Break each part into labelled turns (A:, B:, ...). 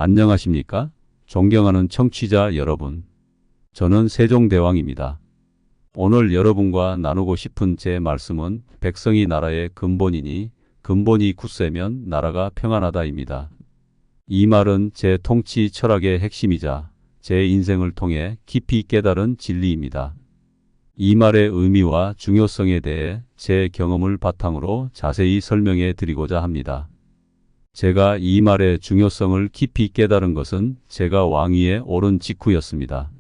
A: 안녕하십니까? 존경하는 청취자 여러분. 저는 세종대왕입니다. 오늘 여러분과 나누고 싶은 제 말씀은 백성이 나라의 근본이니 근본이 굳세면 나라가 평안하다입니다. 이 말은 제 통치 철학의 핵심이자 제 인생을 통해 깊이 깨달은 진리입니다. 이 말의 의미와 중요성에 대해 제 경험을 바탕으로 자세히 설명해 드리고자 합니다. 제가 이 말의 중요성을 깊이 깨달은 것은 제가 왕위에 오른 직후였습니다.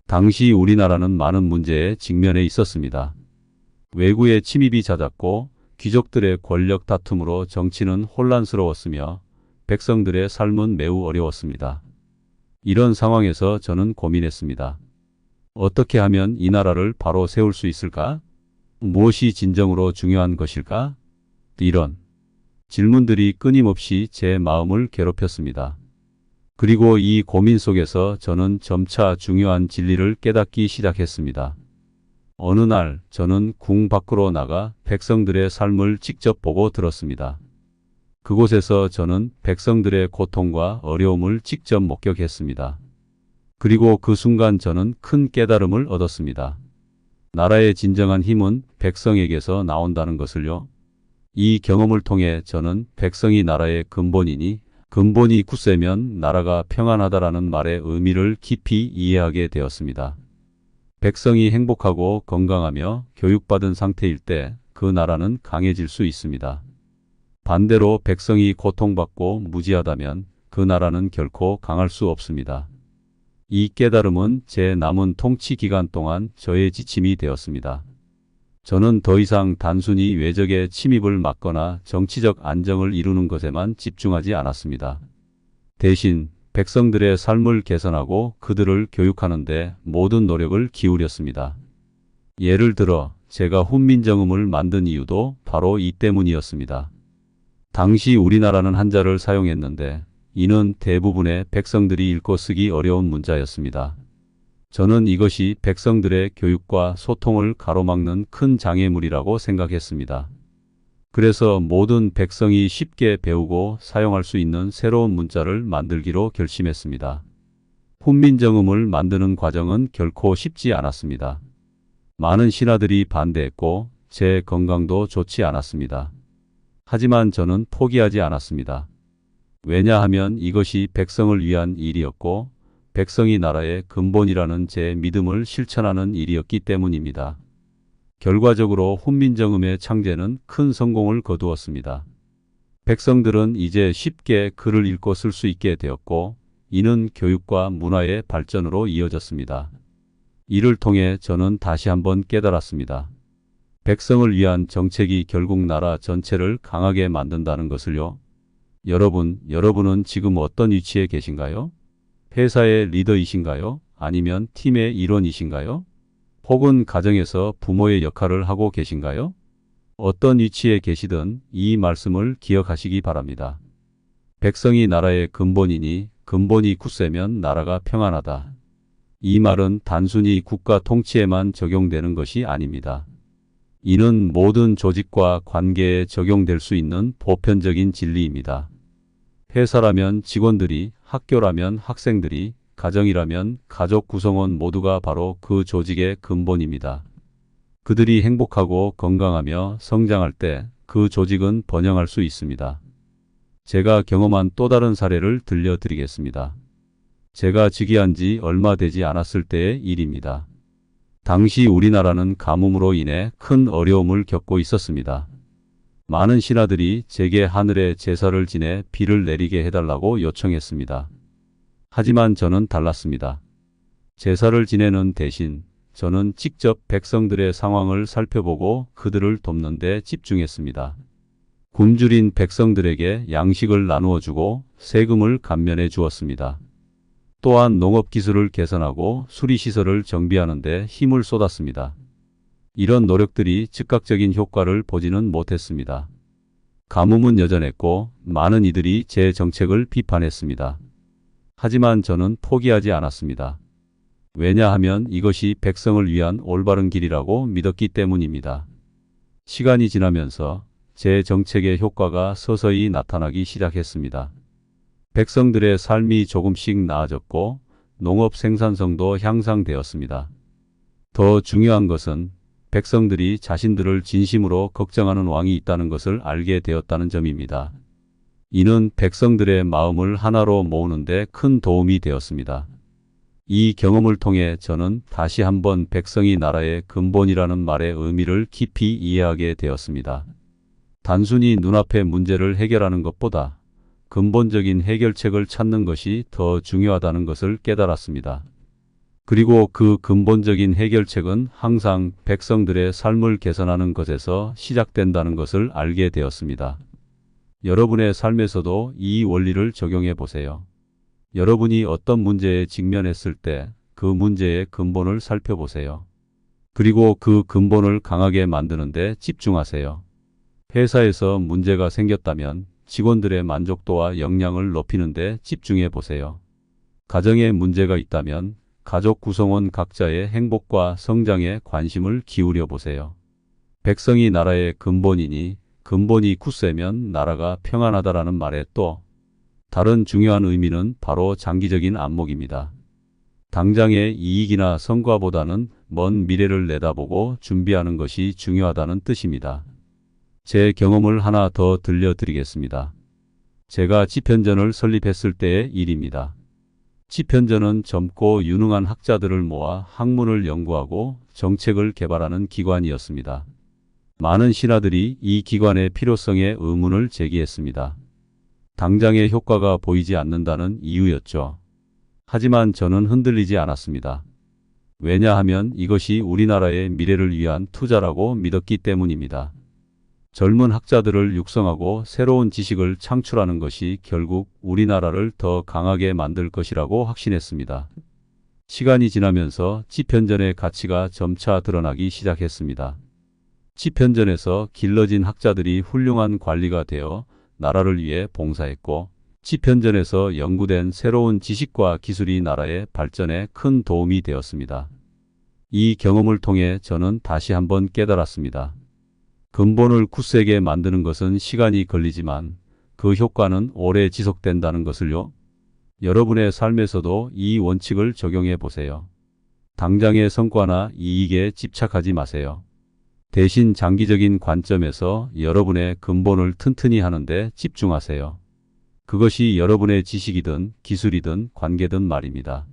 A: 당시 우리나라는 많은 문제에 직면해 있었습니다. 외구의 침입이 잦았고 귀족들의 권력 다툼으로 정치는 혼란스러웠으며 백성들의 삶은 매우 어려웠습니다. 이런 상황에서 저는 고민했습니다. 어떻게 하면 이 나라를 바로 세울 수 있을까? 무엇이 진정으로 중요한 것일까? 이런 질문들이 끊임없이 제 마음을 괴롭혔습니다. 그리고 이 고민 속에서 저는 점차 중요한 진리를 깨닫기 시작했습니다. 어느 날 저는 궁 밖으로 나가 백성들의 삶을 직접 보고 들었습니다. 그곳에서 저는 백성들의 고통과 어려움을 직접 목격했습니다. 그리고 그 순간 저는 큰 깨달음을 얻었습니다. 나라의 진정한 힘은 백성에게서 나온다는 것을요. 이 경험을 통해 저는 백성이 나라의 근본이니 근본이 굳세면 나라가 평안하다라는 말의 의미를 깊이 이해하게 되었습니다. 백성이 행복하고 건강하며 교육받은 상태일 때 그 나라는 강해질 수 있습니다. 반대로 백성이 고통받고 무지하다면 그 나라는 결코 강할 수 없습니다. 이 깨달음은 제 남은 통치 기간 동안 저의 지침이 되었습니다. 저는 더 이상 단순히 외적의 침입을 막거나 정치적 안정을 이루는 것에만 집중하지 않았습니다. 대신 백성들의 삶을 개선하고 그들을 교육하는 데 모든 노력을 기울였습니다. 예를 들어 제가 훈민정음을 만든 이유도 바로 이 때문이었습니다. 당시 우리나라는 한자를 사용했는데 이는 대부분의 백성들이 읽고 쓰기 어려운 문자였습니다. 저는 이것이 백성들의 교육과 소통을 가로막는 큰 장애물이라고 생각했습니다. 그래서 모든 백성이 쉽게 배우고 사용할 수 있는 새로운 문자를 만들기로 결심했습니다. 훈민정음을 만드는 과정은 결코 쉽지 않았습니다. 많은 신하들이 반대했고 제 건강도 좋지 않았습니다. 하지만 저는 포기하지 않았습니다. 왜냐하면 이것이 백성을 위한 일이었고 백성이 나라의 근본이라는 제 믿음을 실천하는 일이었기 때문입니다. 결과적으로 훈민정음의 창제는 큰 성공을 거두었습니다. 백성들은 이제 쉽게 글을 읽고 쓸 수 있게 되었고 이는 교육과 문화의 발전으로 이어졌습니다. 이를 통해 저는 다시 한번 깨달았습니다. 백성을 위한 정책이 결국 나라 전체를 강하게 만든다는 것을요. 여러분은 지금 어떤 위치에 계신가요? 회사의 리더이신가요? 아니면 팀의 일원이신가요? 혹은 가정에서 부모의 역할을 하고 계신가요? 어떤 위치에 계시든 이 말씀을 기억하시기 바랍니다. 백성이 나라의 근본이니 근본이 굳세면 나라가 평안하다. 이 말은 단순히 국가 통치에만 적용되는 것이 아닙니다. 이는 모든 조직과 관계에 적용될 수 있는 보편적인 진리입니다. 회사라면 직원들이, 학교라면 학생들이, 가정이라면 가족 구성원 모두가 바로 그 조직의 근본입니다. 그들이 행복하고 건강하며 성장할 때 그 조직은 번영할 수 있습니다. 제가 경험한 또 다른 사례를 들려드리겠습니다. 제가 즉위한 지 얼마 되지 않았을 때의 일입니다. 당시 우리나라는 가뭄으로 인해 큰 어려움을 겪고 있었습니다. 많은 신하들이 제게 하늘에 제사를 지내 비를 내리게 해달라고 요청했습니다. 하지만 저는 달랐습니다. 제사를 지내는 대신 저는 직접 백성들의 상황을 살펴보고 그들을 돕는 데 집중했습니다. 굶주린 백성들에게 양식을 나누어 주고 세금을 감면해 주었습니다. 또한 농업기술을 개선하고 수리시설을 정비하는 데 힘을 쏟았습니다. 이런 노력들이 즉각적인 효과를 보지는 못했습니다. 가뭄은 여전했고 많은 이들이 제 정책을 비판했습니다. 하지만 저는 포기하지 않았습니다. 왜냐하면 이것이 백성을 위한 올바른 길이라고 믿었기 때문입니다. 시간이 지나면서 제 정책의 효과가 서서히 나타나기 시작했습니다. 백성들의 삶이 조금씩 나아졌고 농업 생산성도 향상되었습니다. 더 중요한 것은 백성들이 자신들을 진심으로 걱정하는 왕이 있다는 것을 알게 되었다는 점입니다. 이는 백성들의 마음을 하나로 모으는 데 큰 도움이 되었습니다. 이 경험을 통해 저는 다시 한번 백성이 나라의 근본이라는 말의 의미를 깊이 이해하게 되었습니다. 단순히 눈앞의 문제를 해결하는 것보다 근본적인 해결책을 찾는 것이 더 중요하다는 것을 깨달았습니다. 그리고 그 근본적인 해결책은 항상 백성들의 삶을 개선하는 것에서 시작된다는 것을 알게 되었습니다. 여러분의 삶에서도 이 원리를 적용해 보세요. 여러분이 어떤 문제에 직면했을 때 그 문제의 근본을 살펴보세요. 그리고 그 근본을 강하게 만드는 데 집중하세요. 회사에서 문제가 생겼다면 직원들의 만족도와 역량을 높이는 데 집중해 보세요. 가정에 문제가 있다면 가족 구성원 각자의 행복과 성장에 관심을 기울여 보세요. 백성이 나라의 근본이니 근본이 굳세면 나라가 평안하다라는 말의 또 다른 중요한 의미는 바로 장기적인 안목입니다. 당장의 이익이나 성과보다는 먼 미래를 내다보고 준비하는 것이 중요하다는 뜻입니다. 제 경험을 하나 더 들려드리겠습니다. 제가 집현전을 설립했을 때의 일입니다. 집현전은 젊고 유능한 학자들을 모아 학문을 연구하고 정책을 개발하는 기관이었습니다. 많은 신하들이 이 기관의 필요성에 의문을 제기했습니다. 당장의 효과가 보이지 않는다는 이유였죠. 하지만 저는 흔들리지 않았습니다. 왜냐하면 이것이 우리나라의 미래를 위한 투자라고 믿었기 때문입니다. 젊은 학자들을 육성하고 새로운 지식을 창출하는 것이 결국 우리나라를 더 강하게 만들 것이라고 확신했습니다. 시간이 지나면서 집현전의 가치가 점차 드러나기 시작했습니다. 집현전에서 길러진 학자들이 훌륭한 관리가 되어 나라를 위해 봉사했고, 집현전에서 연구된 새로운 지식과 기술이 나라의 발전에 큰 도움이 되었습니다. 이 경험을 통해 저는 다시 한번 깨달았습니다. 근본을 굳세게 만드는 것은 시간이 걸리지만 그 효과는 오래 지속된다는 것을요. 여러분의 삶에서도 이 원칙을 적용해 보세요. 당장의 성과나 이익에 집착하지 마세요. 대신 장기적인 관점에서 여러분의 근본을 튼튼히 하는데 집중하세요. 그것이 여러분의 지식이든 기술이든 관계든 말입니다.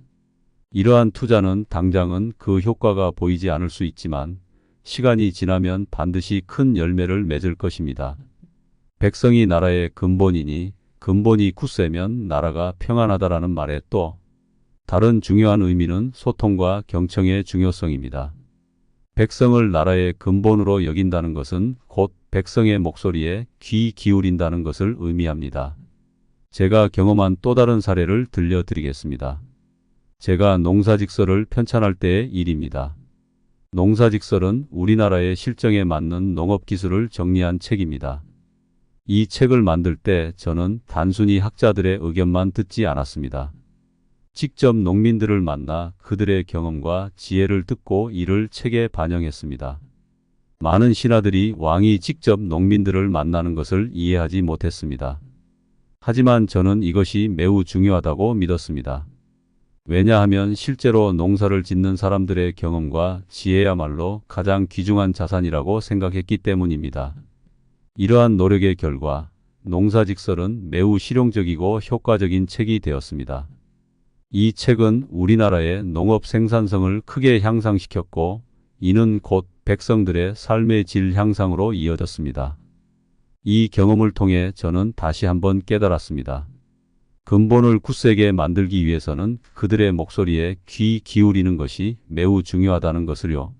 A: 이러한 투자는 당장은 그 효과가 보이지 않을 수 있지만 시간이 지나면 반드시 큰 열매를 맺을 것입니다. 백성이 나라의 근본이니 근본이 굳세면 나라가 평안하다라는 말의 또 다른 중요한 의미는 소통과 경청의 중요성입니다. 백성을 나라의 근본으로 여긴다는 것은 곧 백성의 목소리에 귀 기울인다는 것을 의미합니다. 제가 경험한 또 다른 사례를 들려드리겠습니다. 제가 농사직설을 편찬할 때의 일입니다. 농사직설은 우리나라의 실정에 맞는 농업기술을 정리한 책입니다. 이 책을 만들 때 저는 단순히 학자들의 의견만 듣지 않았습니다. 직접 농민들을 만나 그들의 경험과 지혜를 듣고 이를 책에 반영했습니다. 많은 신하들이 왕이 직접 농민들을 만나는 것을 이해하지 못했습니다. 하지만 저는 이것이 매우 중요하다고 믿었습니다. 왜냐하면 실제로 농사를 짓는 사람들의 경험과 지혜야말로 가장 귀중한 자산이라고 생각했기 때문입니다. 이러한 노력의 결과 농사직설은 매우 실용적이고 효과적인 책이 되었습니다. 이 책은 우리나라의 농업 생산성을 크게 향상시켰고 이는 곧 백성들의 삶의 질 향상으로 이어졌습니다. 이 경험을 통해 저는 다시 한번 깨달았습니다. 근본을 굳세게 만들기 위해서는 그들의 목소리에 귀 기울이는 것이 매우 중요하다는 것을요.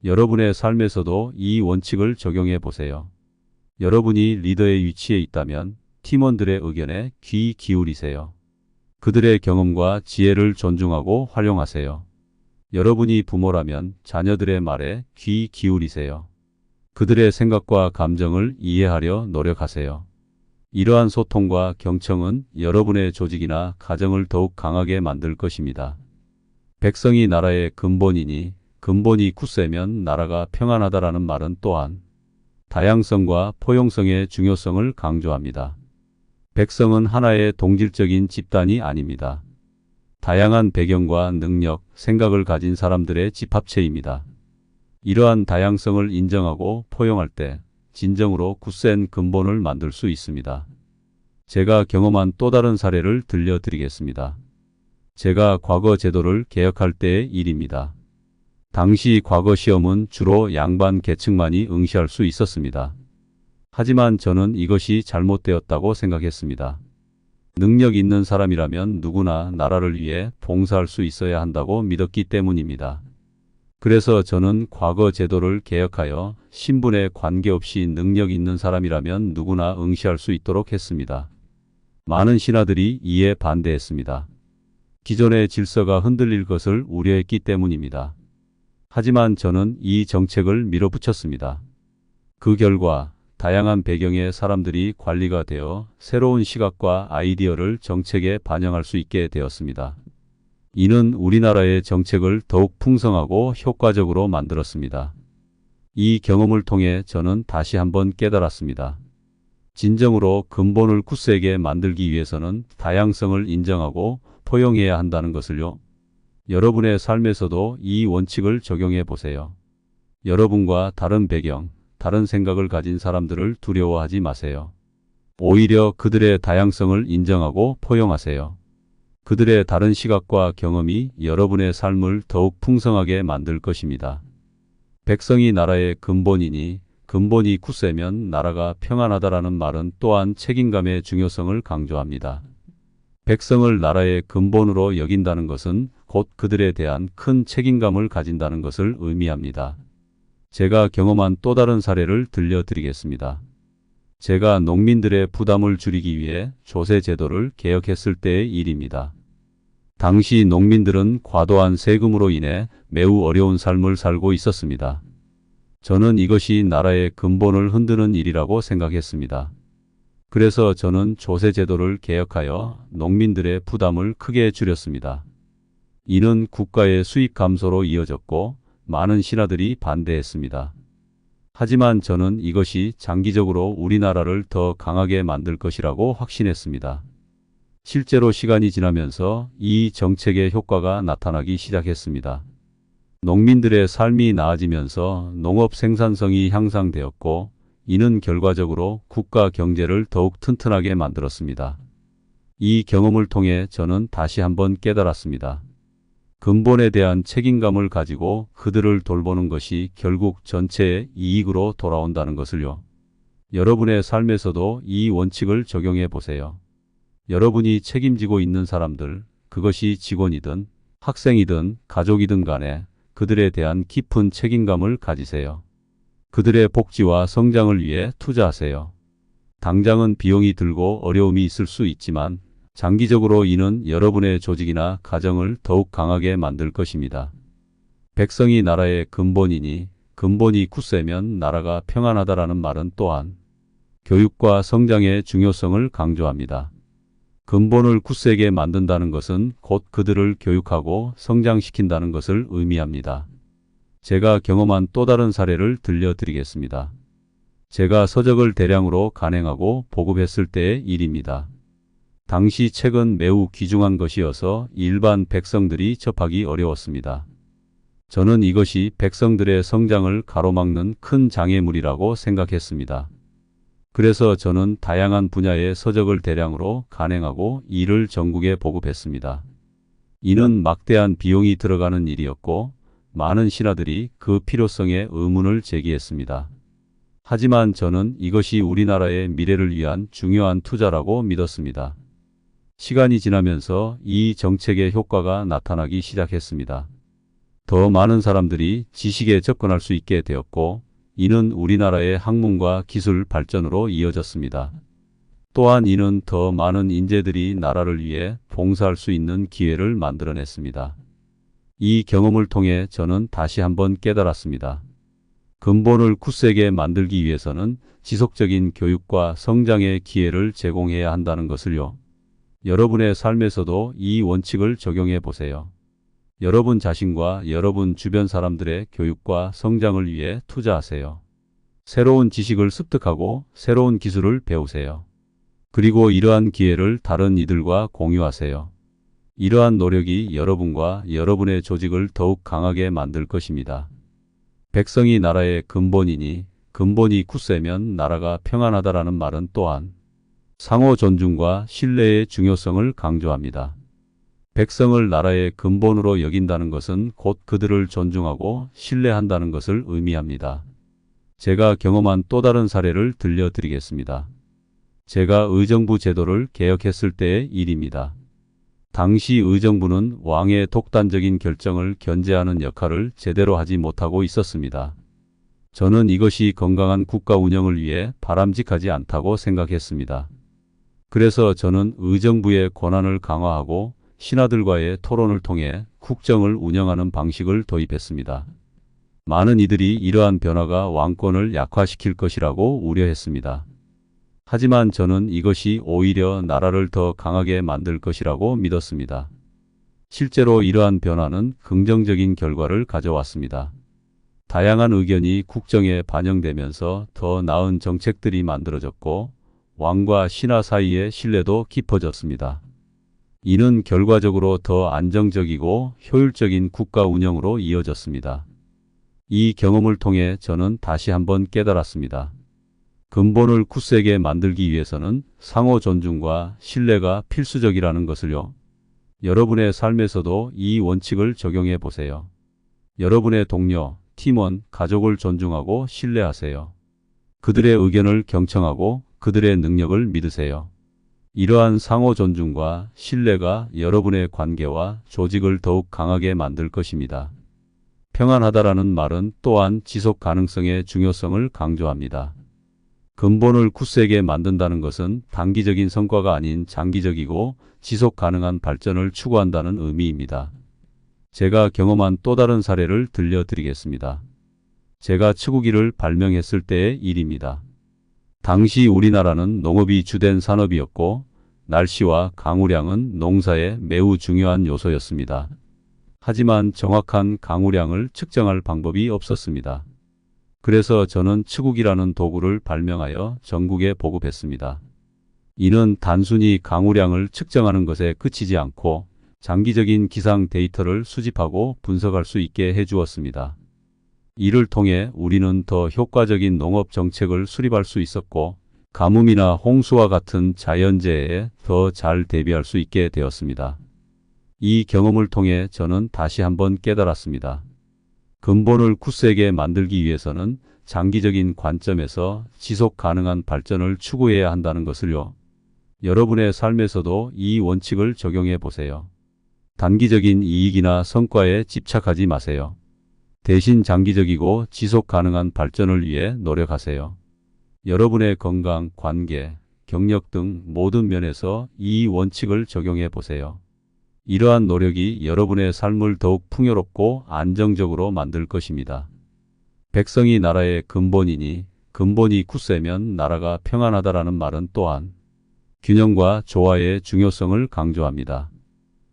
A: 여러분의 삶에서도 이 원칙을 적용해 보세요. 여러분이 리더의 위치에 있다면 팀원들의 의견에 귀 기울이세요. 그들의 경험과 지혜를 존중하고 활용하세요. 여러분이 부모라면 자녀들의 말에 귀 기울이세요. 그들의 생각과 감정을 이해하려 노력하세요. 이러한 소통과 경청은 여러분의 조직이나 가정을 더욱 강하게 만들 것입니다. 백성이 나라의 근본이니 근본이 굳세면 나라가 평안하다라는 말은 또한 다양성과 포용성의 중요성을 강조합니다. 백성은 하나의 동질적인 집단이 아닙니다. 다양한 배경과 능력, 생각을 가진 사람들의 집합체입니다. 이러한 다양성을 인정하고 포용할 때 진정으로 굳센 근본을 만들 수 있습니다. 제가 경험한 또 다른 사례를 들려드리겠습니다. 제가 과거 제도를 개혁할 때의 일입니다. 당시 과거 시험은 주로 양반 계층만이 응시할 수 있었습니다. 하지만 저는 이것이 잘못되었다고 생각했습니다. 능력 있는 사람이라면 누구나 나라를 위해 봉사할 수 있어야 한다고 믿었기 때문입니다. 그래서 저는 과거 제도를 개혁하여 신분에 관계없이 능력 있는 사람이라면 누구나 응시할 수 있도록 했습니다. 많은 신하들이 이에 반대했습니다. 기존의 질서가 흔들릴 것을 우려했기 때문입니다. 하지만 저는 이 정책을 밀어붙였습니다. 그 결과 다양한 배경의 사람들이 관리가 되어 새로운 시각과 아이디어를 정책에 반영할 수 있게 되었습니다. 이는 우리나라의 정책을 더욱 풍성하고 효과적으로 만들었습니다. 이 경험을 통해 저는 다시 한번 깨달았습니다. 진정으로 근본을 굳세게 만들기 위해서는 다양성을 인정하고 포용해야 한다는 것을요. 여러분의 삶에서도 이 원칙을 적용해 보세요. 여러분과 다른 배경, 다른 생각을 가진 사람들을 두려워하지 마세요. 오히려 그들의 다양성을 인정하고 포용하세요. 그들의 다른 시각과 경험이 여러분의 삶을 더욱 풍성하게 만들 것입니다. 백성이 나라의 근본이니 근본이 굳세면 나라가 평안하다라는 말은 또한 책임감의 중요성을 강조합니다. 백성을 나라의 근본으로 여긴다는 것은 곧 그들에 대한 큰 책임감을 가진다는 것을 의미합니다. 제가 경험한 또 다른 사례를 들려드리겠습니다. 제가 농민들의 부담을 줄이기 위해 조세 제도를 개혁했을 때의 일입니다. 당시 농민들은 과도한 세금으로 인해 매우 어려운 삶을 살고 있었습니다. 저는 이것이 나라의 근본을 흔드는 일이라고 생각했습니다. 그래서 저는 조세 제도를 개혁하여 농민들의 부담을 크게 줄였습니다. 이는 국가의 수입 감소로 이어졌고 많은 신하들이 반대했습니다. 하지만 저는 이것이 장기적으로 우리나라를 더 강하게 만들 것이라고 확신했습니다. 실제로 시간이 지나면서 이 정책의 효과가 나타나기 시작했습니다. 농민들의 삶이 나아지면서 농업 생산성이 향상되었고 이는 결과적으로 국가 경제를 더욱 튼튼하게 만들었습니다. 이 경험을 통해 저는 다시 한번 깨달았습니다. 근본에 대한 책임감을 가지고 그들을 돌보는 것이 결국 전체의 이익으로 돌아온다는 것을요. 여러분의 삶에서도 이 원칙을 적용해 보세요. 여러분이 책임지고 있는 사람들, 그것이 직원이든 학생이든 가족이든 간에 그들에 대한 깊은 책임감을 가지세요. 그들의 복지와 성장을 위해 투자하세요. 당장은 비용이 들고 어려움이 있을 수 있지만 장기적으로 이는 여러분의 조직이나 가정을 더욱 강하게 만들 것입니다. 백성이 나라의 근본이니 근본이 굳세면 나라가 평안하다라는 말은 또한 교육과 성장의 중요성을 강조합니다. 근본을 굳세게 만든다는 것은 곧 그들을 교육하고 성장시킨다는 것을 의미합니다. 제가 경험한 또 다른 사례를 들려드리겠습니다. 제가 서적을 대량으로 간행하고 보급했을 때의 일입니다. 당시 책은 매우 귀중한 것이어서 일반 백성들이 접하기 어려웠습니다. 저는 이것이 백성들의 성장을 가로막는 큰 장애물이라고 생각했습니다. 그래서 저는 다양한 분야의 서적을 대량으로 간행하고 이를 전국에 보급했습니다. 이는 막대한 비용이 들어가는 일이었고 많은 신하들이 그 필요성에 의문을 제기했습니다. 하지만 저는 이것이 우리나라의 미래를 위한 중요한 투자라고 믿었습니다. 시간이 지나면서 이 정책의 효과가 나타나기 시작했습니다. 더 많은 사람들이 지식에 접근할 수 있게 되었고 이는 우리나라의 학문과 기술 발전으로 이어졌습니다. 또한 이는 더 많은 인재들이 나라를 위해 봉사할 수 있는 기회를 만들어냈습니다. 이 경험을 통해 저는 다시 한번 깨달았습니다. 근본을 굳세게 만들기 위해서는 지속적인 교육과 성장의 기회를 제공해야 한다는 것을요. 여러분의 삶에서도 이 원칙을 적용해 보세요. 여러분 자신과 여러분 주변 사람들의 교육과 성장을 위해 투자하세요. 새로운 지식을 습득하고 새로운 기술을 배우세요. 그리고 이러한 기회를 다른 이들과 공유하세요. 이러한 노력이 여러분과 여러분의 조직을 더욱 강하게 만들 것입니다. 백성이 나라의 근본이니 근본이 굳세면 나라가 평안하다라는 말은 또한 상호 존중과 신뢰의 중요성을 강조합니다. 백성을 나라의 근본으로 여긴다는 것은 곧 그들을 존중하고 신뢰한다는 것을 의미합니다. 제가 경험한 또 다른 사례를 들려드리겠습니다. 제가 의정부 제도를 개혁했을 때의 일입니다. 당시 의정부는 왕의 독단적인 결정을 견제하는 역할을 제대로 하지 못하고 있었습니다. 저는 이것이 건강한 국가 운영을 위해 바람직하지 않다고 생각했습니다. 그래서 저는 의정부의 권한을 강화하고 신하들과의 토론을 통해 국정을 운영하는 방식을 도입했습니다. 많은 이들이 이러한 변화가 왕권을 약화시킬 것이라고 우려했습니다. 하지만 저는 이것이 오히려 나라를 더 강하게 만들 것이라고 믿었습니다. 실제로 이러한 변화는 긍정적인 결과를 가져왔습니다. 다양한 의견이 국정에 반영되면서 더 나은 정책들이 만들어졌고 왕과 신하 사이의 신뢰도 깊어졌습니다. 이는 결과적으로 더 안정적이고 효율적인 국가 운영으로 이어졌습니다. 이 경험을 통해 저는 다시 한번 깨달았습니다. 근본을 굳세게 만들기 위해서는 상호 존중과 신뢰가 필수적이라는 것을요. 여러분의 삶에서도 이 원칙을 적용해 보세요. 여러분의 동료, 팀원, 가족을 존중하고 신뢰하세요. 그들의 의견을 경청하고 그들의 능력을 믿으세요. 이러한 상호 존중과 신뢰가 여러분의 관계와 조직을 더욱 강하게 만들 것입니다. 평안하다라는 말은 또한 지속 가능성의 중요성을 강조합니다. 근본을 굳세게 만든다는 것은 단기적인 성과가 아닌 장기적이고 지속 가능한 발전을 추구한다는 의미입니다. 제가 경험한 또 다른 사례를 들려드리겠습니다. 제가 치구기를 발명했을 때의 일입니다. 당시 우리나라는 농업이 주된 산업이었고 날씨와 강우량은 농사에 매우 중요한 요소였습니다. 하지만 정확한 강우량을 측정할 방법이 없었습니다. 그래서 저는 치구기라는 도구를 발명하여 전국에 보급했습니다. 이는 단순히 강우량을 측정하는 것에 그치지 않고 장기적인 기상 데이터를 수집하고 분석할 수 있게 해주었습니다. 이를 통해 우리는 더 효과적인 농업 정책을 수립할 수 있었고 가뭄이나 홍수와 같은 자연재해에 더 잘 대비할 수 있게 되었습니다. 이 경험을 통해 저는 다시 한번 깨달았습니다. 근본을 굳세게 만들기 위해서는 장기적인 관점에서 지속 가능한 발전을 추구해야 한다는 것을요. 여러분의 삶에서도 이 원칙을 적용해 보세요. 단기적인 이익이나 성과에 집착하지 마세요. 대신 장기적이고 지속 가능한 발전을 위해 노력하세요. 여러분의 건강, 관계, 경력 등 모든 면에서 이 원칙을 적용해 보세요. 이러한 노력이 여러분의 삶을 더욱 풍요롭고 안정적으로 만들 것입니다. 백성이 나라의 근본이니 근본이 굳세면 나라가 평안하다라는 말은 또한 균형과 조화의 중요성을 강조합니다.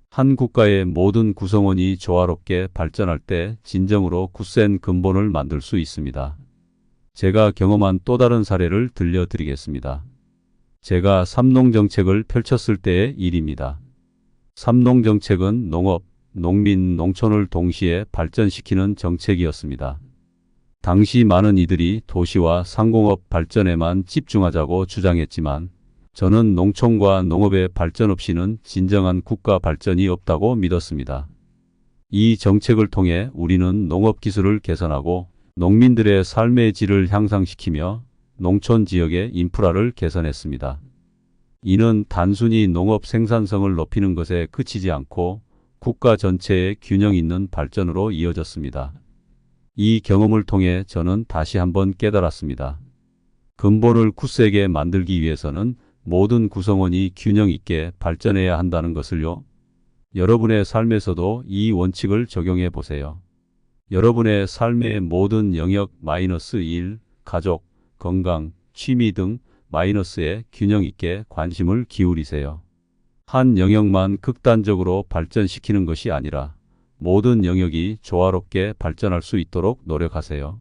A: 한 국가의 모든 구성원이 조화롭게 발전할 때 진정으로 굳센 근본을 만들 수 있습니다. 제가 경험한 또 다른 사례를 들려드리겠습니다. 제가 삼농정책을 펼쳤을 때의 일입니다. 삼농정책은 농업, 농민, 농촌을 동시에 발전시키는 정책이었습니다. 당시 많은 이들이 도시와 상공업 발전에만 집중하자고 주장했지만 저는 농촌과 농업의 발전 없이는 진정한 국가 발전이 없다고 믿었습니다. 이 정책을 통해 우리는 농업 기술을 개선하고 농민들의 삶의 질을 향상시키며 농촌 지역의 인프라를 개선했습니다. 이는 단순히 농업 생산성을 높이는 것에 그치지 않고 국가 전체의 균형 있는 발전으로 이어졌습니다. 이 경험을 통해 저는 다시 한번 깨달았습니다. 근본을 굳세게 만들기 위해서는 모든 구성원이 균형 있게 발전해야 한다는 것을요. 여러분의 삶에서도 이 원칙을 적용해 보세요. 여러분의 삶의 모든 영역 -1, 가족, 건강, 취미 등 -에 균형 있게 관심을 기울이세요. 한 영역만 극단적으로 발전시키는 것이 아니라 모든 영역이 조화롭게 발전할 수 있도록 노력하세요.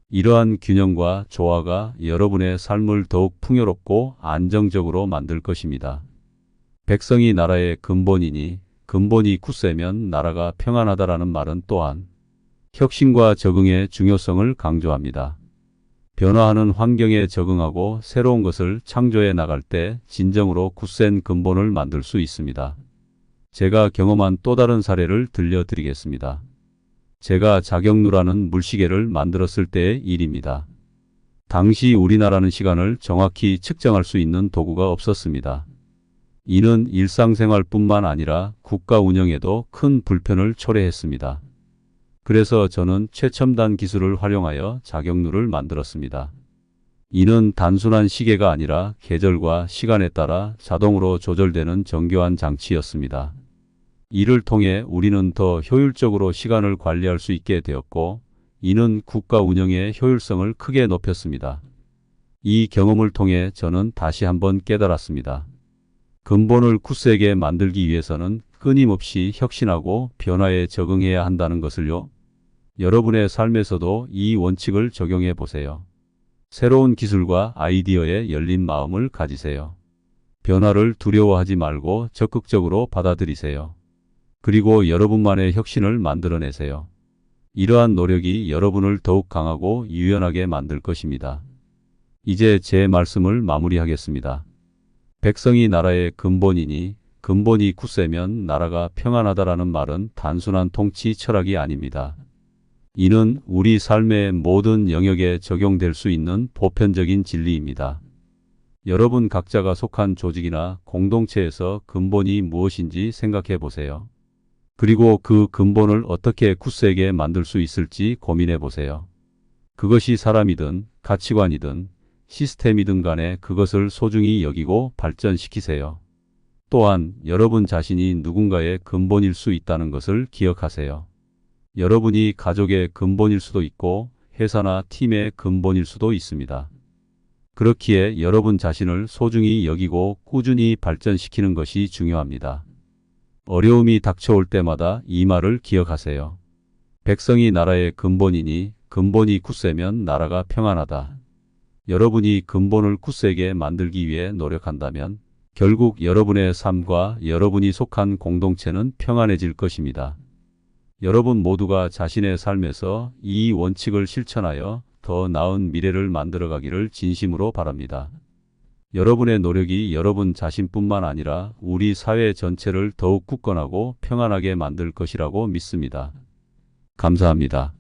A: 이러한 균형과 조화가 여러분의 삶을 더욱 풍요롭고 안정적으로 만들 것입니다. 백성이 나라의 근본이니 근본이 굳세면 나라가 평안하다라는 말은 또한 혁신과 적응의 중요성을 강조합니다. 변화하는 환경에 적응하고 새로운 것을 창조해 나갈 때 진정으로 굳센 근본을 만들 수 있습니다. 제가 경험한 또 다른 사례를 들려드리겠습니다. 제가 자격루라는 물시계를 만들었을 때의 일입니다. 당시 우리나라는 시간을 정확히 측정할 수 있는 도구가 없었습니다. 이는 일상생활뿐만 아니라 국가 운영에도 큰 불편을 초래했습니다. 그래서 저는 최첨단 기술을 활용하여 자격루를 만들었습니다. 이는 단순한 시계가 아니라 계절과 시간에 따라 자동으로 조절되는 정교한 장치였습니다. 이를 통해 우리는 더 효율적으로 시간을 관리할 수 있게 되었고, 이는 국가 운영의 효율성을 크게 높였습니다. 이 경험을 통해 저는 다시 한번 깨달았습니다. 근본을 굳세게 만들기 위해서는 끊임없이 혁신하고 변화에 적응해야 한다는 것을요. 여러분의 삶에서도 이 원칙을 적용해 보세요. 새로운 기술과 아이디어에 열린 마음을 가지세요. 변화를 두려워하지 말고 적극적으로 받아들이세요. 그리고 여러분만의 혁신을 만들어내세요. 이러한 노력이 여러분을 더욱 강하고 유연하게 만들 것입니다. 이제 제 말씀을 마무리하겠습니다. 백성이 나라의 근본이니 근본이 굳세면 나라가 평안하다라는 말은 단순한 통치 철학이 아닙니다. 이는 우리 삶의 모든 영역에 적용될 수 있는 보편적인 진리입니다. 여러분 각자가 속한 조직이나 공동체에서 근본이 무엇인지 생각해 보세요. 그리고 그 근본을 어떻게 굳세게 만들 수 있을지 고민해 보세요. 그것이 사람이든 가치관이든 시스템이든 간에 그것을 소중히 여기고 발전시키세요. 또한 여러분 자신이 누군가의 근본일 수 있다는 것을 기억하세요. 여러분이 가족의 근본일 수도 있고 회사나 팀의 근본일 수도 있습니다. 그렇기에 여러분 자신을 소중히 여기고 꾸준히 발전시키는 것이 중요합니다. 어려움이 닥쳐올 때마다 이 말을 기억하세요. 백성이 나라의 근본이니 근본이 굳세면 나라가 평안하다. 여러분이 근본을 굳세게 만들기 위해 노력한다면 결국 여러분의 삶과 여러분이 속한 공동체는 평안해질 것입니다. 여러분 모두가 자신의 삶에서 이 원칙을 실천하여 더 나은 미래를 만들어가기를 진심으로 바랍니다. 여러분의 노력이 여러분 자신뿐만 아니라 우리 사회 전체를 더욱 굳건하고 평안하게 만들 것이라고 믿습니다. 감사합니다.